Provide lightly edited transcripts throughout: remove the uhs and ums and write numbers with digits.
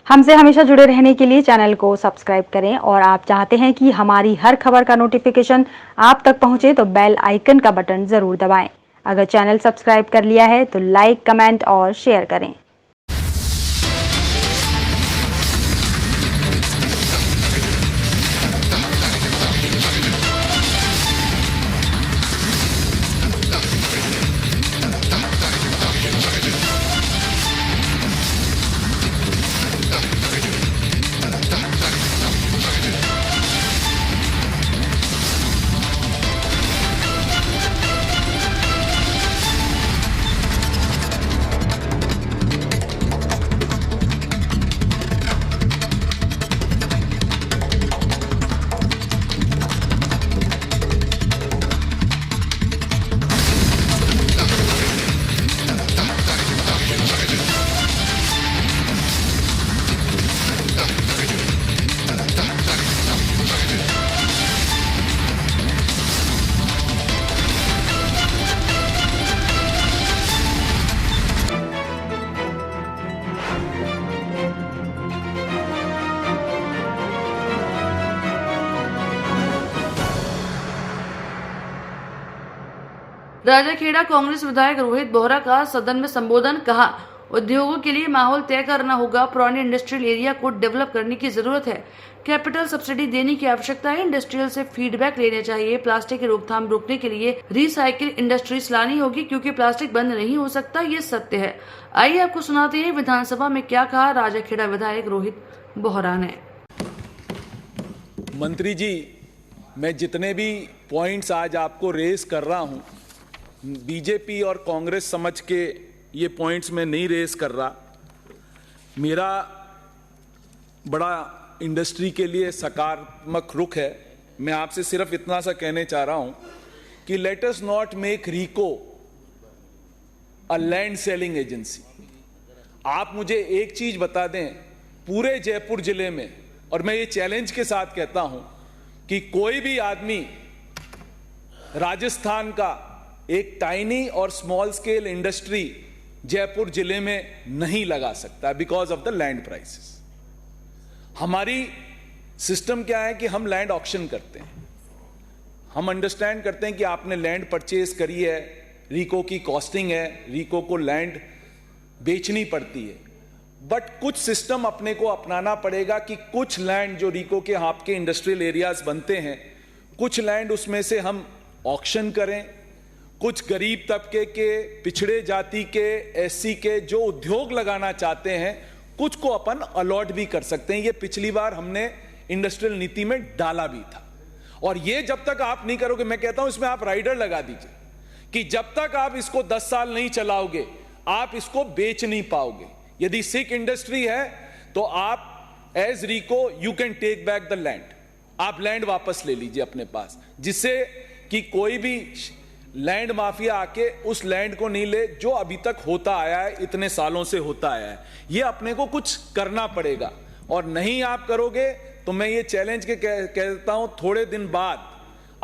हमसे हमेशा जुड़े रहने के लिए चैनल को सब्सक्राइब करें और आप चाहते हैं कि हमारी हर खबर का नोटिफिकेशन आप तक पहुंचे तो बेल आइकन का बटन जरूर दबाएं। अगर चैनल सब्सक्राइब कर लिया है तो लाइक, कमेंट और शेयर करें। राजाखेड़ा कांग्रेस विधायक रोहित बोहरा का सदन में संबोधन। कहा, उद्योगों के लिए माहौल तय करना होगा। पुराने इंडस्ट्रियल एरिया को डेवलप करने की जरूरत है। कैपिटल सब्सिडी देने की आवश्यकता है। इंडस्ट्रियल से फीडबैक लेने चाहिए। प्लास्टिक की रोकथाम रोकने के लिए रिसाइकिल इंडस्ट्रीज लानी होगी, क्योंकि प्लास्टिक बंद नहीं हो सकता, ये सत्य है। आइए आपको सुनाते हैं विधानसभा में क्या कहा राजाखेड़ा विधायक रोहित बोहरा ने। मंत्री जी, मैं जितने भी पॉइंट्स आज आपको रेस कर रहा हूं, बीजेपी और कांग्रेस समझ के ये पॉइंट्स मैं नहीं रेस कर रहा। मेरा बड़ा इंडस्ट्री के लिए सकारात्मक रुख है। मैं आपसे सिर्फ इतना सा कहने चाह रहा हूं कि let us not make RIICO a land selling agency. आप मुझे एक चीज बता दें, पूरे जयपुर जिले में, और मैं ये चैलेंज के साथ कहता हूं कि कोई भी आदमी राजस्थान का एक टाइनी और स्मॉल स्केल इंडस्ट्री जयपुर जिले में नहीं लगा सकता because of the land prices. हमारी सिस्टम क्या है कि हम लैंड ऑक्शन करते हैं। हम अंडरस्टैंड करते हैं कि आपने लैंड परचेज करी है, रीको की कॉस्टिंग है, रीको को लैंड बेचनी पड़ती है, बट कुछ सिस्टम अपने को अपनाना पड़ेगा कि कुछ लैंड जो रीको के आपके इंडस्ट्रियल एरियाज बनते हैं, कुछ लैंड उसमें से हम ऑक्शन करें। कुछ गरीब तबके के, पिछड़े जाति के, एससी के जो उद्योग लगाना चाहते हैं, कुछ को अपन अलॉट भी कर सकते हैं। ये पिछली बार हमने इंडस्ट्रियल नीति में डाला भी था। और ये जब तक आप नहीं करोगे, मैं कहता हूं इसमें आप राइडर लगा दीजिए कि जब तक आप इसको 10 साल नहीं चलाओगे, आप इसको बेच नहीं पाओगे। यदि सिक इंडस्ट्री है तो आप as RIICO you can take back the land. आप लैंड वापस ले लीजिए अपने पास, जिससे कि कोई भी लैंड माफिया आके उस लैंड को नहीं ले जो अभी तक होता आया है, इतने सालों से होता आया है। ये अपने को कुछ करना पड़ेगा, और नहीं आप करोगे तो मैं ये चैलेंज के कहता हूं, थोड़े दिन बाद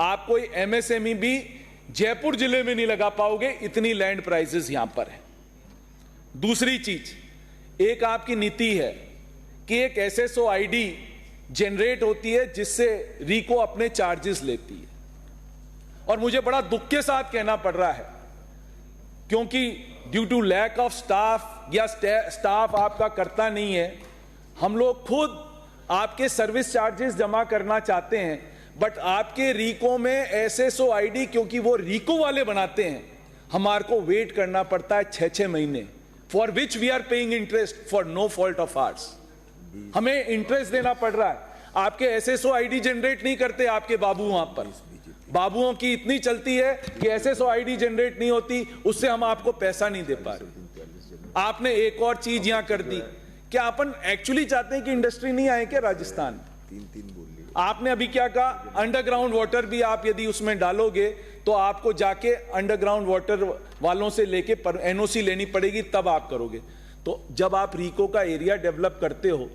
आप कोई एमएसएमई भी जयपुर जिले में नहीं लगा पाओगे, इतनी लैंड प्राइसेस यहां पर है। दूसरी चीज, एक आपकी नीति है कि एक एसएसओ आईडी जनरेट होती है जिससे रीको अपने चार्जेस लेती है, और मुझे बड़ा दुख के साथ कहना पड़ रहा है क्योंकि due to lack of staff या स्टाफ आपका करता नहीं है, हम लोग खुद आपके सर्विस चार्जेस जमा करना चाहते हैं, बट आपके रीको में एसएसओ आईडी, क्योंकि वो रीको वाले बनाते हैं, हमारे को वेट करना पड़ता है 6-6 महीने, for which we are paying interest for no fault of ours. हमें इंटरेस्ट देना पड़ रहा है। आपके एसएसओ आईडी जनरेट नहीं करते आपके बाबू वहां पर। बाबुओं की इतनी चलती है कि एसएसओ आईडी जनरेट नहीं होती, उससे हम आपको पैसा नहीं दे पा रहे। आपने एक और चीज यहां कर दी, क्या अपन एक्चुअली चाहते हैं कि इंडस्ट्री नहीं आए क्या राजस्थान? आपने अभी क्या कहा, अंडरग्राउंड वाटर भी आप यदि उसमें डालोगे तो आपको जाके अंडरग्राउंड वाटर वालों से लेके एनओसी लेनी पड़ेगी, तब आप करोगे। तो जब आप रीको का एरिया डेवलप करते हो,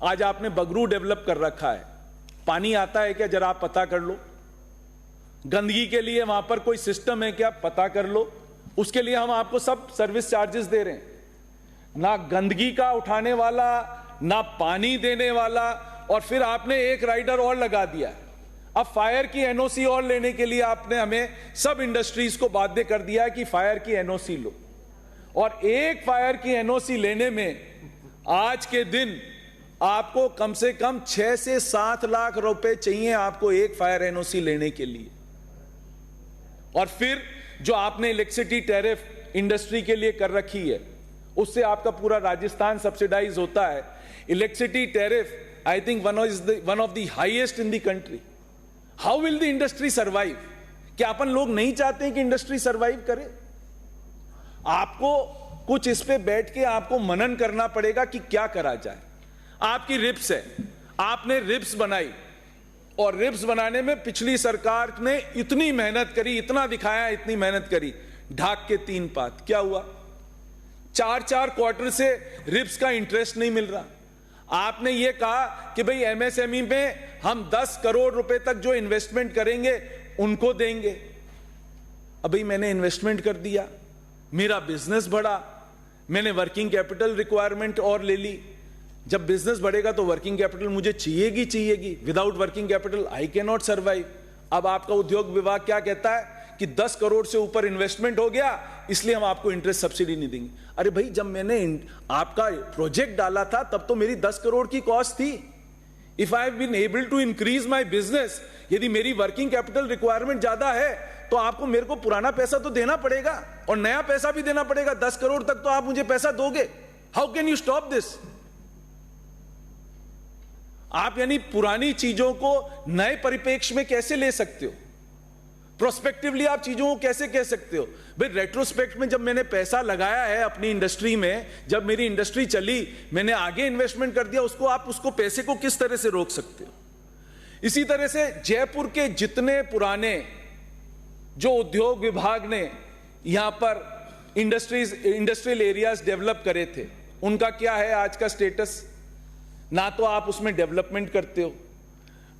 आज आपने बगरू डेवलप कर रखा है, पानी आता है क्या जरा आप पता कर लो। गंदगी के लिए वहां पर कोई सिस्टम है क्या, पता कर लो। उसके लिए हम आपको सब सर्विस चार्जेस दे रहे हैं। ना गंदगी का उठाने वाला ना पानी देने वाला, और फिर आपने एक राइडर और लगा दिया। अब फायर की एनओसी और लेने के लिए आपने हमें सब इंडस्ट्रीज को बाध्य कर दिया है कि फायर की एनओसी लो, और एक फायर की एनओसी लेने में आज के दिन आपको कम से कम 6 से 7 लाख रुपए चाहिए आपको एक फायर एनओसी लेने के लिए। और फिर जो आपने इलेक्ट्रिसिटी टैरिफ इंडस्ट्री के लिए कर रखी है, उससे आपका पूरा राजस्थान सब्सिडाइज होता है। Electricity tariff I think one of the highest in the country. How will the industry survive? क्या अपन लोग नहीं चाहते हैं कि इंडस्ट्री सर्वाइव करे? आपको कुछ इस पे बैठ के आपको मनन करना पड़ेगा कि क्या करा जाए। आपकी रिप्स है, आपने रिप्स बनाई, और रिप्स बनाने में पिछली सरकार ने इतनी मेहनत करी, इतना दिखाया, इतनी मेहनत करी, ढाक के 3 पात। क्या हुआ? 4 क्वार्टर से रिप्स का इंटरेस्ट नहीं मिल रहा। आपने ये कहा कि भाई एमएसएमई में हम 10 करोड़ रुपए तक जो इन्वेस्टमेंट करेंगे उनको देंगे। अभी मैंने इन्वेस्टमेंट कर दिया, मेरा बिजनेस बढ़ा, मैंने वर्किंग कैपिटल रिक्वायरमेंट और ले ली। जब बिजनेस बढ़ेगा तो वर्किंग कैपिटल मुझे चाहिएगी। Without working capital I can not survive. अब आपका उद्योग विभाग क्या कहता है कि 10 करोड़ से ऊपर इन्वेस्टमेंट हो गया, इसलिए हम आपको इंटरेस्ट सब्सिडी नहीं देंगे। अरे भाई, जब मैंने आपका प्रोजेक्ट डाला था तब तो मेरी 10 करोड़ की कॉस्ट थी। If I have been able to increase my business, यदि मेरी वर्किंग कैपिटल रिक्वायरमेंट ज्यादा है तो आपको मेरे को पुराना पैसा तो देना पड़ेगा और नया पैसा भी देना पड़ेगा। 10 करोड़ तक तो आप मुझे पैसा दोगे। How can you stop this? आप यानी पुरानी चीजों को नए परिप्रेक्ष्य में कैसे ले सकते हो? प्रोस्पेक्टिवली आप चीजों को कैसे कह सकते हो? भाई रेट्रोस्पेक्ट में जब मैंने पैसा लगाया है अपनी इंडस्ट्री में, जब मेरी इंडस्ट्री चली, मैंने आगे इन्वेस्टमेंट कर दिया, उसको आप उसको पैसे को किस तरह से रोक सकते हो? इसी तरह से जयपुर के जितने पुराने जो उद्योग विभाग ने यहां पर इंडस्ट्रियल एरियाज डेवलप करे थे, उनका क्या है आज का स्टेटस? ना तो आप उसमें डेवलपमेंट करते हो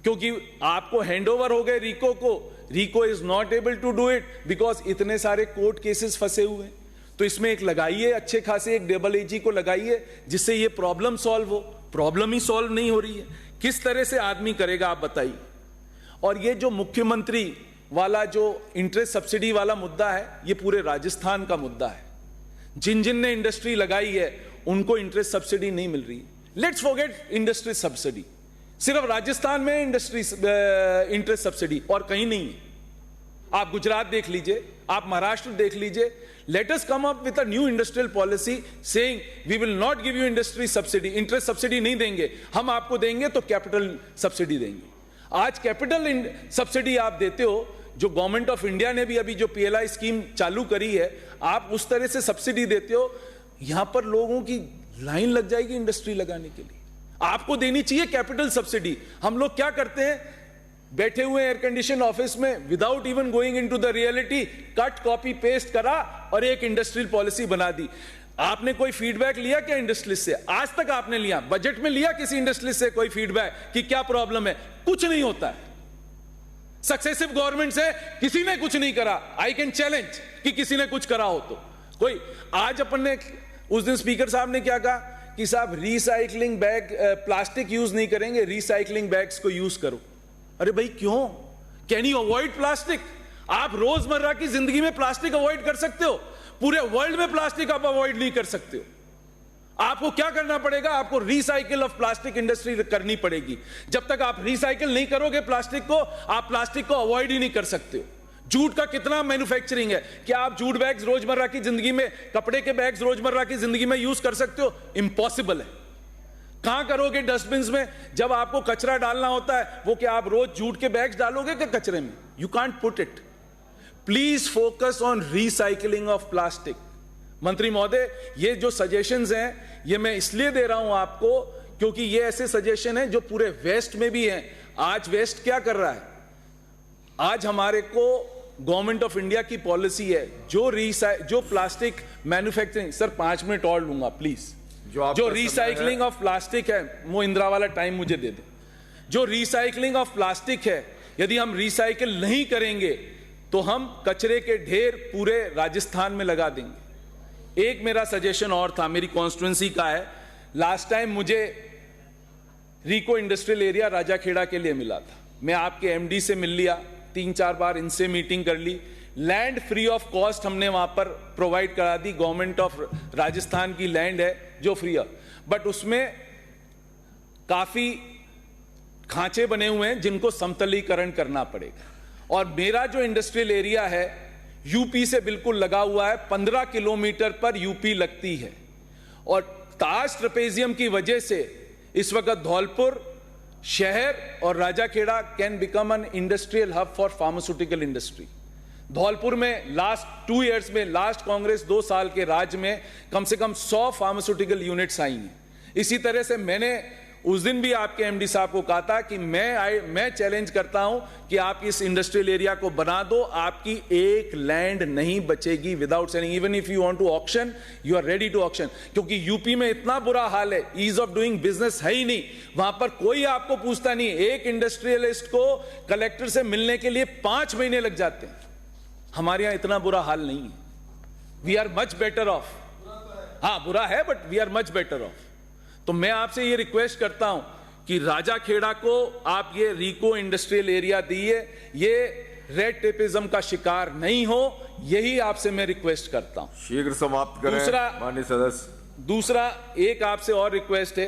क्योंकि आपको हैंडओवर हो गए रीको को। RIICO is not able to do it because इतने सारे कोर्ट केसेस फंसे हुए हैं। तो इसमें एक लगाइए, अच्छे खासे एक डबल एजी को लगाइए जिससे ये प्रॉब्लम सॉल्व हो। प्रॉब्लम ही सॉल्व नहीं हो रही है, किस तरह से आदमी करेगा आप बताइए। और ये जो मुख्यमंत्री वाला जो इंटरेस्ट सब्सिडी वाला मुद्दा है, ये पूरे राजस्थान का मुद्दा है। जिन जिन ने इंडस्ट्री लगाई है उनको इंटरेस्ट सब्सिडी नहीं मिल रही है। लेट्स फॉरगेट इंडस्ट्री सब्सिडी, सिर्फ राजस्थान में इंडस्ट्री इंटरेस्ट सब्सिडी और कहीं नहीं है। आप गुजरात देख लीजिए, आप महाराष्ट्र देख लीजिए। Let us come up with a new industrial policy saying we will not give you industry subsidy, interest subsidy नहीं देंगे, हम आपको देंगे तो कैपिटल सब्सिडी देंगे। आज कैपिटल सब्सिडी आप देते हो, जो गवर्नमेंट ऑफ इंडिया ने भी अभी जो पीएलआई स्कीम चालू करी है, आप उस तरह से सब्सिडी देते हो, यहां पर लोगों की लाइन लग जाएगी इंडस्ट्री लगाने के लिए। आपको देनी चाहिए कैपिटल सब्सिडी। हम लोग क्या करते हैं, बैठे हुए एयर कंडीशन ऑफिस में without even going into the reality, cut copy paste करा और एक इंडस्ट्रियल पॉलिसी बना दी। आपने कोई फीडबैक लिया क्या इंडस्ट्रियलिस्ट से? आज तक आपने लिया? बजट में लिया किसी इंडस्ट्रियलिस्ट से कोई फीडबैक कि क्या प्रॉब्लम है? कुछ नहीं होता है। सक्सेसिव गवर्नमेंट से किसी ने कुछ नहीं करा। आई कैन चैलेंज कि किसी ने कुछ करा हो तो कोई। आज अपन ने, उस दिन स्पीकर साहब ने क्या कहा कि साहब रिसाइकलिंग बैग, प्लास्टिक यूज नहीं करेंगे, रिसाइकलिंग बैग्स को यूज करो। अरे भाई क्यों? Can you avoid plastic? आप रोजमर्रा की जिंदगी में प्लास्टिक अवॉइड कर सकते हो, पूरे वर्ल्ड में प्लास्टिक आप अवॉइड नहीं कर सकते हो। आपको क्या करना पड़ेगा? आपको रिसाइकिल ऑफ प्लास्टिक इंडस्ट्री करनी पड़ेगी। जब तक आप रिसाइकिल नहीं करोगे प्लास्टिक को, आप प्लास्टिक को अवॉइड ही नहीं कर सकते हो। जूट का कितना मैन्युफैक्चरिंग है, क्या आप जूट बैग्स रोजमर्रा की जिंदगी में, कपड़े के बैग्स रोजमर्रा की जिंदगी में यूज कर सकते हो? इंपॉसिबल है। कहां करोगे डस्टबिन में? जब आपको कचरा डालना होता है, वो क्या आप रोज जूट के बैग्स डालोगे क्या कचरे में? You can't put it. Please focus on recycling of plastic. मंत्री महोदय, ये जो सजेशंस हैं ये मैं इसलिए दे रहा हूं आपको क्योंकि ये ऐसे सजेशन हैं जो पूरे वेस्ट में भी हैं। आज वेस्ट क्या कर रहा है? आज हमारे को गवर्नमेंट ऑफ इंडिया की पॉलिसी है जो प्लास्टिक मैन्युफैक्चरिंग, सर 5 मिनट और लूंगा प्लीज। जो रिसाइकलिंग ऑफ प्लास्टिक है, वो इंदिरा वाला टाइम मुझे दे दे। जो रिसाइकलिंग ऑफ प्लास्टिक है, यदि हम रिसाइकिल नहीं करेंगे तो हम कचरे के ढेर पूरे राजस्थान में लगा देंगे। एक मेरा सजेशन और था, मेरी कॉन्स्टिट्यूंसी का है। लास्ट टाइम मुझे रीको इंडस्ट्रियल एरिया राजाखेड़ा के लिए मिला था। मैं आपके एमडी से मिल लिया, 3-4 बार इनसे मीटिंग कर ली। लैंड फ्री ऑफ कॉस्ट हमने वहां पर प्रोवाइड करा दी। गवर्नमेंट ऑफ राजस्थान की लैंड है जो फ्री है, बट उसमें काफी खांचे बने हुए हैं जिनको समतलीकरण करना पड़ेगा। और मेरा जो इंडस्ट्रियल एरिया है यूपी से बिल्कुल लगा हुआ है, 15 किलोमीटर पर यूपी लगती है। और ताज ट्रेपेजियम की वजह से इस वक्त धौलपुर शहर और Rajakhera can become an industrial hub for pharmaceutical industry. Dholpur में लास्ट 2 इयर्स में, लास्ट कांग्रेस 2 साल के राज में कम से कम 100 फार्मास्यूटिकल यूनिट्स आई हैं। इसी तरह से मैंने उस दिन भी आपके एमडी साहब को कहा था कि मैं चैलेंज करता हूं कि आप इस इंडस्ट्रियल एरिया को बना दो, आपकी एक लैंड नहीं बचेगी without selling. Even if you want to auction, you are ready to auction. क्योंकि यूपी में इतना बुरा हाल है, ईज ऑफ डूइंग बिजनेस है ही नहीं, वहां पर कोई आपको पूछता नहीं। एक इंडस्ट्रियलिस्ट को कलेक्टर से मिलने के लिए 5 महीने लग जाते हैं। हमारे यहां इतना बुरा हाल नहीं है। We are much better off. हाँ, बुरा है but we are much better off. तो मैं आपसे ये रिक्वेस्ट करता हूं कि राजाखेड़ा को आप ये रीको इंडस्ट्रियल एरिया दिए, ये रेड टेपिज्म का शिकार नहीं हो, यही आपसे मैं रिक्वेस्ट करता हूं। शीघ्र समाप्त करें माननीय सदस्य। दूसरा एक आपसे और रिक्वेस्ट है।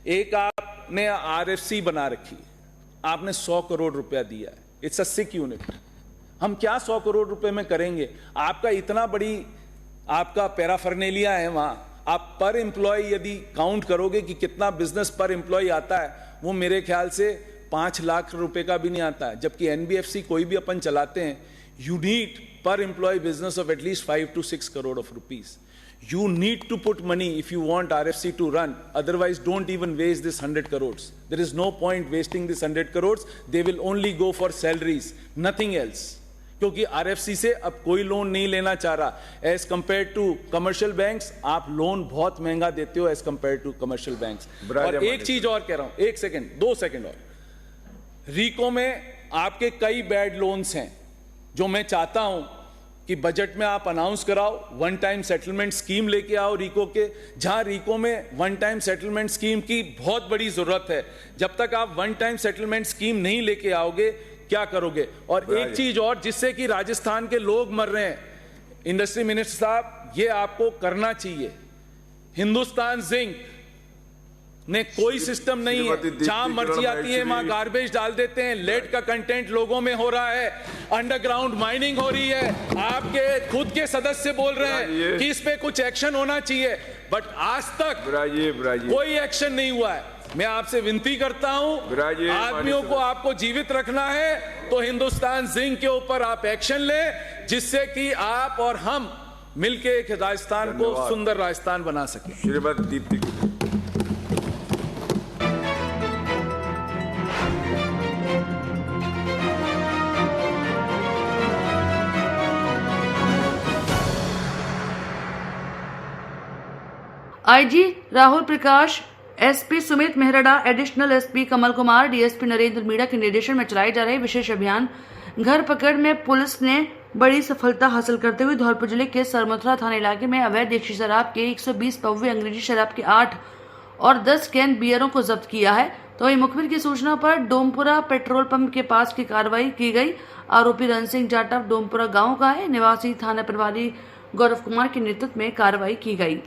एक आपने आरएफसी बना रखी है, आपने 100 करोड़ रुपया दिया है। It's a sick unit. हम क्या 100 करोड़ रुपए में करेंगे? आपका इतना बड़ी आपका पैराफर्नेलिया है वहां। आप पर एम्प्लॉय यदि काउंट करोगे कि कितना बिजनेस पर एम्प्लॉय आता है, वो मेरे ख्याल से 5 लाख रुपए का भी नहीं आता है। जबकि एनबीएफसी कोई भी अपन चलाते हैं, यू नीड पर employ business of at least 5 to 6 crore of rupees. You need to put money if you want RFC to run. Otherwise, don't even waste this 100 crores. There is no point wasting this 100 crores. They will only go for salaries, nothing else. क्योंकि RFC से अब कोई loan नहीं लेना चाह रहा। As compare to commercial banks, आप loan बहुत महंगा देते हो as compare to commercial banks. और एक चीज और कह रहा हूं, 1 सेकेंड 2 सेकेंड और। रीको में आपके कई बैड लोन्स हैं जो मैं चाहता हूं कि बजट में आप अनाउंस कराओ। 1 टाइम सेटलमेंट स्कीम लेके आओ रीको के, जहां रीको में 1 टाइम सेटलमेंट स्कीम की बहुत बड़ी जरूरत है। जब तक आप 1 टाइम सेटलमेंट स्कीम नहीं लेके आओगे, क्या करोगे? और एक चीज और, जिससे कि राजस्थान के लोग मर रहे हैं, इंडस्ट्री मिनिस्टर साहब, ये आपको करना चाहिए। हिंदुस्तान जिंक ने कोई सिस्टम नहीं है, जहां मर्जी आती है वहां गार्बेज डाल देते हैं। लेड का कंटेंट लोगों में हो रहा है, अंडरग्राउंड माइनिंग हो रही है। आपके खुद के सदस्य बोल रहे हैं कि इस पे कुछ एक्शन होना चाहिए, बट आज तक कोई एक्शन नहीं हुआ है। मैं आपसे विनती करता हूं, आदमियों को आपको जीवित रखना है तो हिंदुस्तान जिंक के ऊपर आप एक्शन लें, जिससे कि आप और हम मिलकर एक राजस्थान को सुंदर राजस्थान बना सकें। Shrimati Deepti IG Rahul Prakash, SP Sumit Mehrda, additional SP Kamal Kumar, DSP Narendra Meena के निर्देशन में चलाए जा रहे विशेष अभियान घर पकड़ में पुलिस ने बड़ी सफलता हासिल करते हुए धौलपुर जिले के सरमथुरा थाना इलाके में अवैध देशी शराब के 120 पौवे, अंग्रेजी शराब के 8 और 10 कैन बियरों को जब्त किया है। तो वही मुखबिर की सूचना पर डोमपुरा पेट्रोल पंप के पास की कार्रवाई की गई। आरोपी रण सिंह जाटव डोमपुरा गाँव का है, निवासी थाना प्रभारी गौरव कुमार के नेतृत्व में कार्रवाई की गई।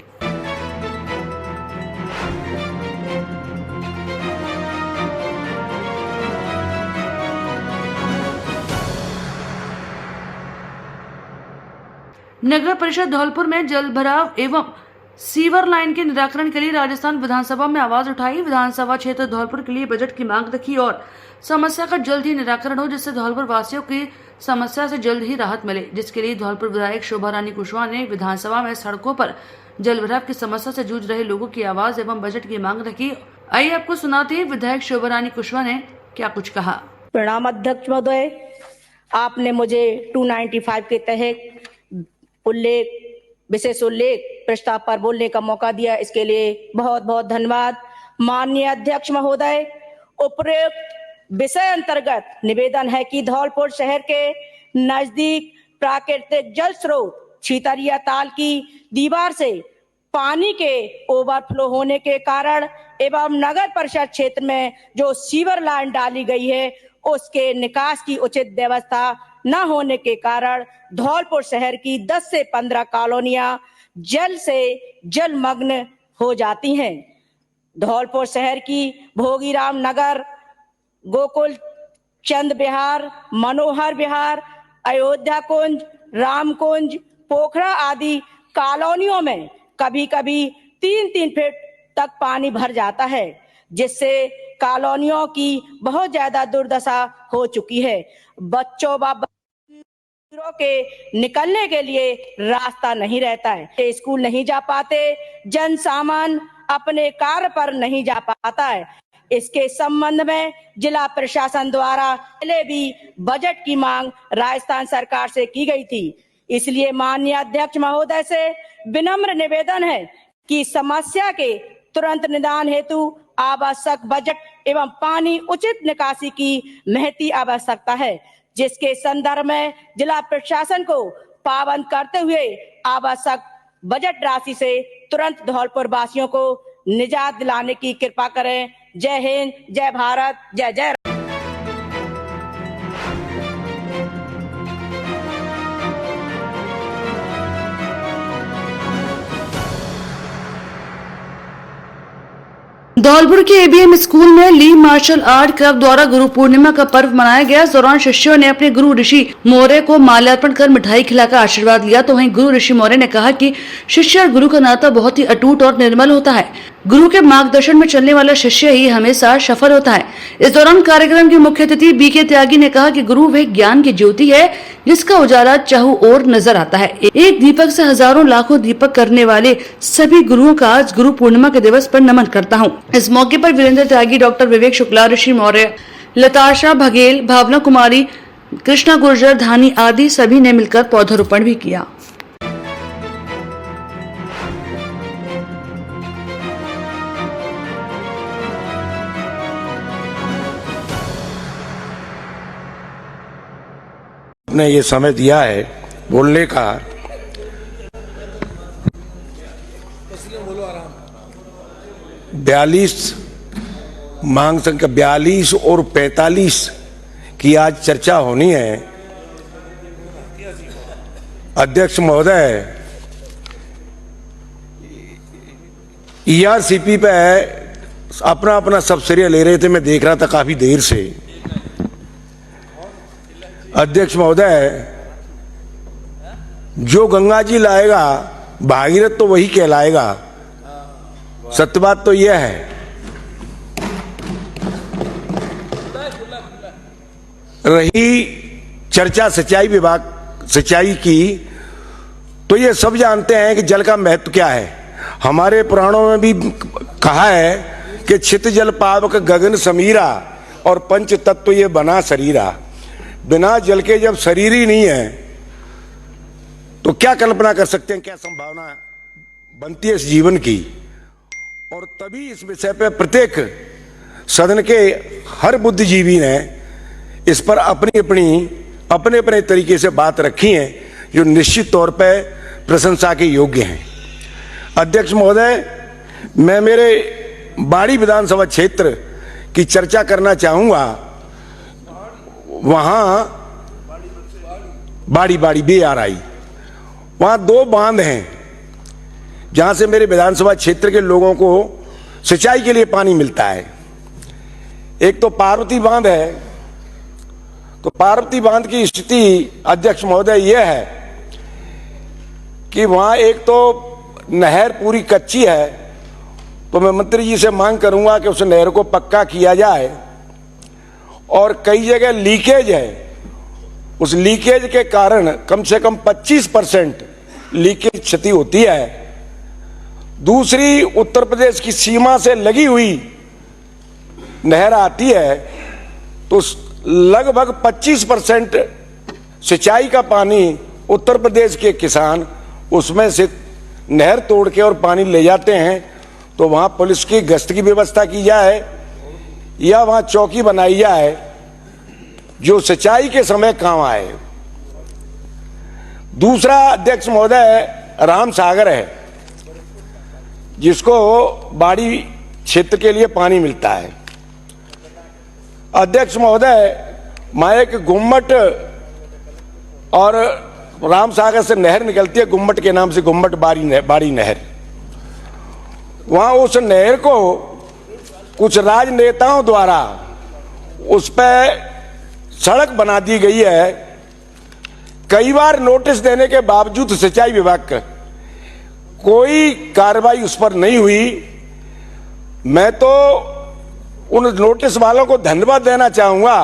नगर परिषद धौलपुर में जल भराव एवं सीवर लाइन के निराकरण के लिए राजस्थान विधानसभा में आवाज उठाई। विधानसभा क्षेत्र धौलपुर के लिए बजट की मांग रखी और समस्या का जल्द ही निराकरण हो, जिससे धौलपुर वासियों की समस्या से जल्द ही राहत मिले। जिसके लिए धौलपुर विधायक शोभा रानी कुशवाहा ने विधानसभा में सड़कों पर जल भराव की समस्या से जूझ रहे लोगों की आवाज एवं बजट की मांग रखी। आइए आपको सुनाते हैं विधायक शोभा रानी कुशवाहा ने क्या कुछ कहा। प्रणाम अध्यक्ष महोदय, आपने मुझे 295 के तहत विशेष उल्लेख प्रस्ताव पर बोलने का मौका दिया, इसके लिए बहुत बहुत धन्यवाद। माननीय अध्यक्ष महोदय, उपरोक्त विषय अंतर्गत निवेदन है कि धौलपुर शहर के नजदीक प्राकृतिक जल स्रोत छीतरिया ताल की दीवार से पानी के ओवरफ्लो होने के कारण एवं नगर परिषद क्षेत्र में जो सीवर लाइन डाली गई है उसके निकास की उचित व्यवस्था न होने के कारण धौलपुर शहर की 10 से 15 कॉलोनियां जल से जलमग्न हो जाती हैं। धौलपुर शहर की भोगीराम नगर, गोकुल चंद विहार, मनोहर विहार, अयोध्या कुंज, राम कुंज, पोखरा आदि कॉलोनियों में कभी कभी 3-3 फीट तक पानी भर जाता है, जिससे कॉलोनियों की बहुत ज्यादा दुर्दशा हो चुकी है। बच्चों व बच्चों के निकलने के लिए रास्ता नहीं रहता है, स्कूल नहीं जा पाते, जन सामान अपने कार्य पर नहीं जा पाता है। इसके संबंध में जिला प्रशासन द्वारा पहले भी बजट की मांग राजस्थान सरकार से की गई थी। इसलिए माननीय अध्यक्ष महोदय से विनम्र निवेदन है कि समस्या के तुरंत निदान हेतु आवश्यक बजट एवं पानी उचित निकासी की महती आवश्यकता है, जिसके संदर्भ में जिला प्रशासन को पाबंद करते हुए आवश्यक बजट राशि से तुरंत धौलपुर वासियों को निजात दिलाने की कृपा करें। जय हिंद, जय भारत, जय जय। धौलपुर के एबीएम स्कूल में ली मार्शल आर्ट क्लब द्वारा गुरु पूर्णिमा का पर्व मनाया गया। इस दौरान शिष्यों ने अपने गुरु ऋषि मौर्य को माल्यार्पण कर मिठाई खिलाकर आशीर्वाद लिया। तो वहीं गुरु ऋषि मौर्य ने कहा कि शिष्य और गुरु का नाता बहुत ही अटूट और निर्मल होता है। गुरु के मार्गदर्शन में चलने वाला शिष्य ही हमेशा सफल होता है। इस दौरान कार्यक्रम के मुख्य अतिथि बीके त्यागी ने कहा कि गुरु वह ज्ञान की ज्योति है जिसका उजाला चाहू ओर नजर आता है। एक दीपक से हजारों लाखों दीपक करने वाले सभी गुरुओं का आज गुरु पूर्णिमा के दिवस पर नमन करता हूँ। इस मौके पर वीरेंद्र त्यागी, डॉक्टर विवेक शुक्ला, ऋषि मौर्य, लताशा बघेल, भावना कुमारी, कृष्णा गुर्जर, धानी आदि सभी ने मिलकर पौधारोपण भी किया। ने ये समय दिया है बोलने का। 42 मांग संख्या 42 और 45 की आज चर्चा होनी है। अध्यक्ष महोदय, ईआरसीपी पे अपना अपना सब श्रेय ले रहे थे, मैं देख रहा था काफी देर से। अध्यक्ष महोदय, जो गंगा जी लाएगा भागीरथ तो वही कहलाएगा। सत्य बात तो यह है। रही चर्चा सिंचाई की, तो ये सब जानते हैं कि जल का महत्व क्या है। हमारे पुराणों में भी कहा है कि छित जल पावक गगन समीरा और पंच तत्व ये बना शरीरा। बिना जल के जब शरीर ही नहीं है तो क्या कल्पना कर सकते हैं, क्या संभावना बनती है इस जीवन की। और तभी इस विषय पे प्रत्येक सदन के हर बुद्धिजीवी ने इस पर अपने अपने तरीके से बात रखी है, जो निश्चित तौर पे प्रशंसा के योग्य हैं। अध्यक्ष महोदय, मैं मेरे बाड़ी विधानसभा क्षेत्र की चर्चा करना चाहूंगा। वहां बाड़ी BRI, वहां 2 बांध हैं जहां से मेरे विधानसभा क्षेत्र के लोगों को सिंचाई के लिए पानी मिलता है। एक तो पार्वती बांध है। तो पार्वती बांध की स्थिति अध्यक्ष महोदय यह है कि वहां एक तो नहर पूरी कच्ची है, तो मैं मंत्री जी से मांग करूंगा कि उस नहर को पक्का किया जाए। और कई जगह लीकेज है, उस लीकेज के कारण कम से कम 25% लीकेज क्षति होती है। दूसरी, उत्तर प्रदेश की सीमा से लगी हुई नहर आती है, तो लगभग 25% सिंचाई का पानी उत्तर प्रदेश के किसान उसमें से नहर तोड़ के और पानी ले जाते हैं। तो वहां पुलिस की गश्त की व्यवस्था की जाए या वहां चौकी बनाई जाए जो सिंचाई के समय काम आए। दूसरा अध्यक्ष महोदय, राम सागर है। जिसको बाड़ी क्षेत्र के लिए पानी मिलता है। अध्यक्ष महोदय, मैं एक गुम्मट और रामसागर से नहर निकलती है गुम्मट के नाम से, गुम्मट बाड़ी नहर। वहां उस नहर को कुछ राजनेताओं द्वारा उस पर सड़क बना दी गई है। कई बार नोटिस देने के बावजूद सिंचाई विभाग का कोई कार्रवाई उस पर नहीं हुई। मैं तो उन नोटिस वालों को धन्यवाद देना चाहूंगा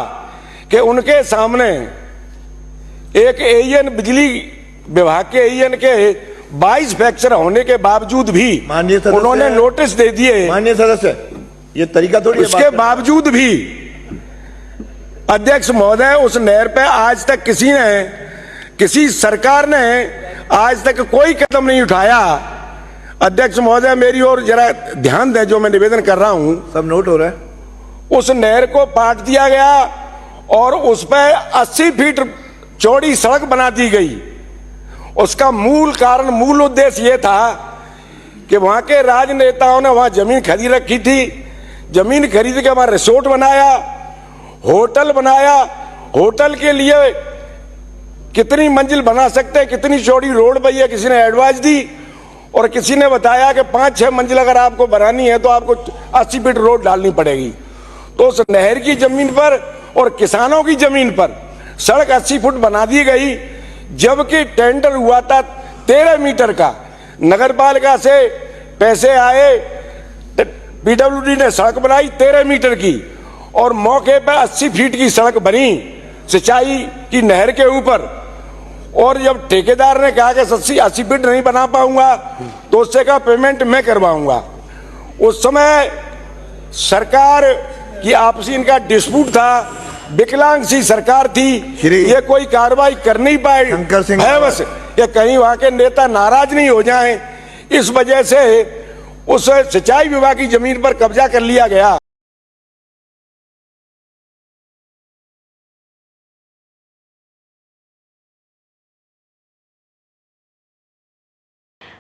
कि उनके सामने एक एईएन, बिजली विभाग के एईएन के 22 फ्रैक्चर होने के बावजूद भी उन्होंने नोटिस दे दिए। माननीय सदस्य, ये तरीका थोड़ी है। उसके बावजूद भी अध्यक्ष महोदय, उस नहर पे आज तक किसी सरकार ने आज तक कोई कदम नहीं उठाया। अध्यक्ष महोदय, मेरी ओर जरा ध्यान दें, जो मैं निवेदन कर रहा हूं। सब नोट हो रहा है। उस नहर को पाट दिया गया और उस पर 80 फीट चौड़ी सड़क बना दी गई। उसका मूल उद्देश्य यह था कि वहां के राजनेताओं ने वहां जमीन खरीद रखी थी। जमीन खरीद के वहां रिसोर्ट बनाया, होटल बनाया। होटल के लिए कितनी मंजिल बना सकते हैं, कितनी चौड़ी रोड बनी है, किसी ने एडवाइस दी और किसी ने बताया कि 5-6 मंजिल अगर आपको बनानी है तो आपको 80 फीट रोड डालनी पड़ेगी। तो उस नहर की जमीन पर और किसानों की जमीन पर सड़क 80 फुट बना दी गई, जबकि टेंडर हुआ था 13 मीटर का। नगर पालिका से पैसे आए, पीडब्ल्यूडी ने सड़क बनाई 13 मीटर की और मौके पर 80 फीट की सड़क बनी सिंचाई की नहर के ऊपर। और जब ठेकेदार ने कहा कि 80 फीट नहीं बना पाऊंगा तो उससे का पेमेंट मैं करवाऊंगा। उस समय सरकार की आपसी इनका डिस्प्यूट था, विकलांग सी सरकार थी, ये कोई कार्रवाई कर नहीं पाई है। बस ये कहीं वहां के नेता नाराज नहीं हो जाएं, इस वजह से उस सिंचाई विभाग की जमीन पर कब्जा कर लिया गया।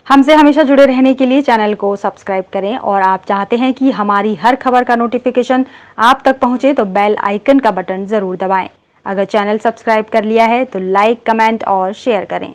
हमसे हमेशा जुड़े रहने के लिए चैनल को सब्सक्राइब करें और आप चाहते हैं कि हमारी हर खबर का नोटिफिकेशन आप तक पहुंचे तो बेल आइकन का बटन जरूर दबाएं। अगर चैनल सब्सक्राइब कर लिया है तो लाइक, कमेंट और शेयर करें।